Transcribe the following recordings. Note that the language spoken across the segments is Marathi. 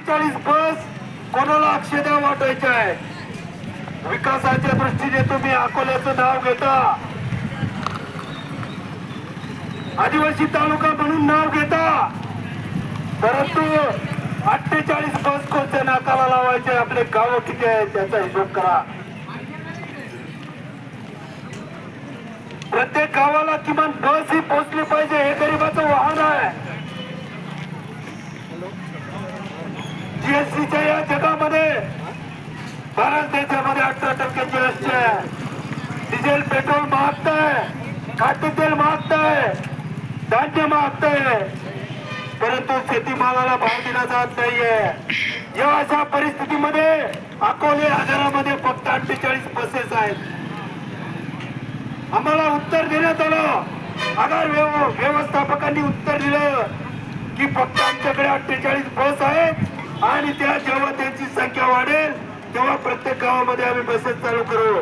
48 बस कोणाला अक्षदा वाटायच्या आहे? विकासाच्या दृष्टीने तुम्ही अकोल्याचं नाव घेता, आदिवासी तालुका म्हणून नाव घेता, परंतु 48 बस कोणत्या नाकाला लावायचे? आपले गाव किती आहेत त्याचा हिशोब करा. प्रत्येक गावाला किमान बस ही पोहोचली पाहिजे. हे गरिबाचं वाहन आहे. जीएसटीच्या या जगामध्ये भारत देशामध्ये 18% जीएसटी आहे. डिझेल पेट्रोल महागतंय, खाद्यतेल महागतंय, धान्य महागतंय, परंतु शेतीमालाला भाव दिला जात नाहीये. या अशा परिस्थितीमध्ये अकोले आगारामध्ये फक्त 48 बसेस आहेत. आम्हाला उत्तर देण्यात आलं, आगार व्यवस्थापकांनी उत्तर दिलं की फक्त आमच्याकडे 48 बस आहेत आणि त्या जेव्हा त्यांची संख्या वाढेल तेव्हा प्रत्येक गावामध्ये आम्ही बसेस चालू करू.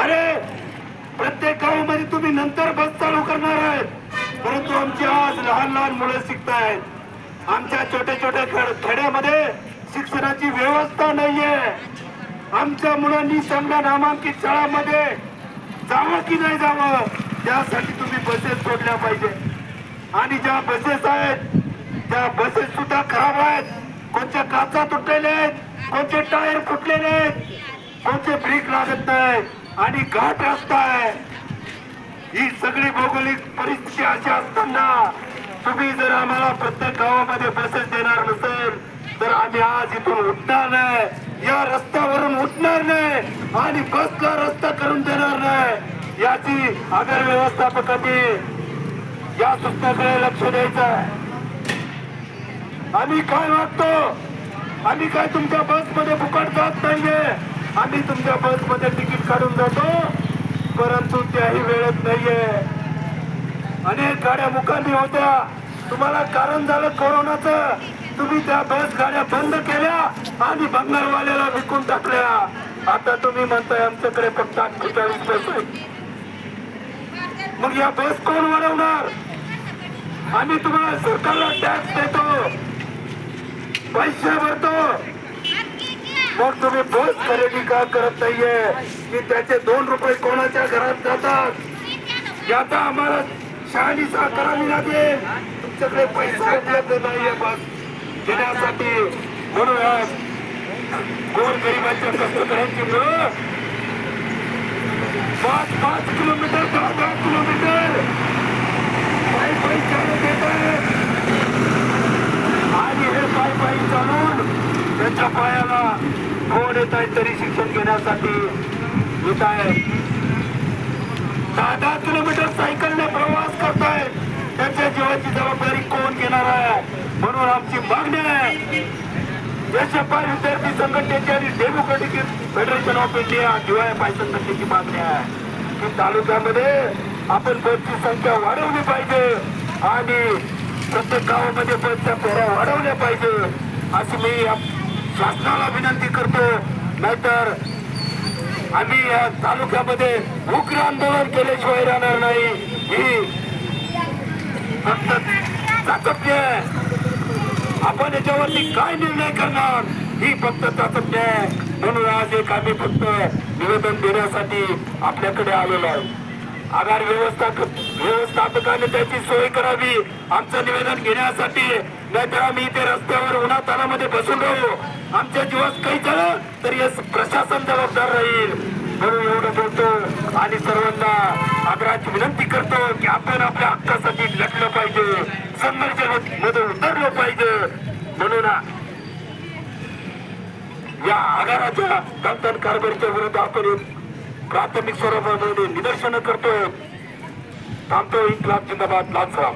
अरे प्रत्येक गावामध्ये तुम्ही नंतर बस चालू करणार आहेत, परंतु आमची आज लहान लहान मुलं शिकतायत. आमच्या छोट्या छोट्या खेड्यामध्ये शिक्षणाची व्यवस्था नाहीये. आमच्या मुलांनी चांगल्या नामांकित शाळांमध्ये जावं की नाही जावं त्यासाठी तुम्ही बसेस सोडल्या पाहिजे. आणि ज्या बसेस आहेत त्या बसेस सुद्धा खराब आहेत. कोणत्या काचा तुटलेल्या आहेत, कोणते टायर फुटलेले आहेत, कोणते ब्रेक लागत नाही आणि घाट रस्ता आहे. ही सगळी भौगोलिक परिस्थिती अशी असताना तुम्ही जर आम्हाला प्रत्येक गावामध्ये बसेस देणार नसेल तर आम्ही आज इथून उठणार नाही, या रस्त्यावरून उठणार नाही आणि बसला रस्ता करून देणार नाही. याची आगार व्यवस्थापकांनी या सूचनाकडे लक्ष द्यायचं आहे. आम्ही काय मागतो? आम्ही काय तुमच्या बसमध्ये फुकट जात नाहीये. आम्ही तुमच्या बसमध्ये तिकीट काढून जातो, परंतु त्याही वेळेत नाहीये. अनेक गाड्या मुकामी होत्या, तुम्हाला कारण झालं कोरोनाचं. तुम्ही त्या बस गाड्या बंद केल्या आणि बंगालवाल्याला विकून टाकल्या. आता तुम्ही म्हणताय आमच्याकडे फक्त 48 बस आहेत. मग या बस कोण वाढवणार? आम्ही तुम्हाला सरकारला टॅक्स देतो, पैसे भरतो, मग तुम्ही बस खरेदी का करत नाहीये की त्याचे 2 रुपये कोणाच्या घरात जातात याचा आम्हाला शहानिशा करावी लागेल. तुमच्याकडे पैसा उपलब्ध नाहीये बस घेण्यासाठी. म्हणून गोरगरिबांच्या कष्टकऱ्यांची मुलं 5-5 किलोमीटर 10-10 किलोमीटर पायी पायी चालत येत आहेत आणि हे पायी पायी चालून त्यांच्या पायाला गोड येत आहे तरी शिक्षण घेण्यासाठी येत आहे. 10-10 किलोमीटर सायकलने प्रवास करतायत. त्यांच्या जीवाची जबाबदारी कोण घेणार आहे? म्हणून आमची मागणी आहे, देशपाल विद्यार्थी संघटनेची आणि democratic federation of India DYFI संघटनेची मागणी आहे की तालुक्यामध्ये आपण बसची संख्या वाढवली पाहिजे आणि प्रत्येक गावामध्ये बसच्या फेऱ्या वाढवल्या पाहिजे अशी मी शासनाला विनंती करतो. नाहीतर आम्ही या तालुक्यामध्ये उग्र आंदोलन केल्याशिवाय राहणार नाही. ही फक्त चाचपणी आहे. आपण याच्यावरती काय निर्णय करणार ही फक्त चाचपणी आहे. म्हणून आज एक आम्ही फक्त निवेदन देण्यासाठी आपल्याकडे आलेलो आहे. आगार व्यवस्थापकाने त्याची सोय करावी आमचं निवेदन घेण्यासाठी. नाहीतर आम्ही इथे रस्त्यावर उन्हातानामध्ये बसून राहू. आमच्या जीवास काही झालं तर हे प्रशासन जबाबदार राहील. म्हणून एवढं बोलतो आणि सर्वांना आग्रहाची विनंती करतो की आपण आपल्या हक्कासाठी लढलं पाहिजे, संघर्षामध्ये उतरलं पाहिजे. म्हणून या आगाराच्या कंटन कारभारीच्या विरुद्ध आपण प्राथमिक स्वरूपामध्ये निदर्शनं करतोय. थांबतो. इन्क्लाब जिंदाबाद. लाल सलाम.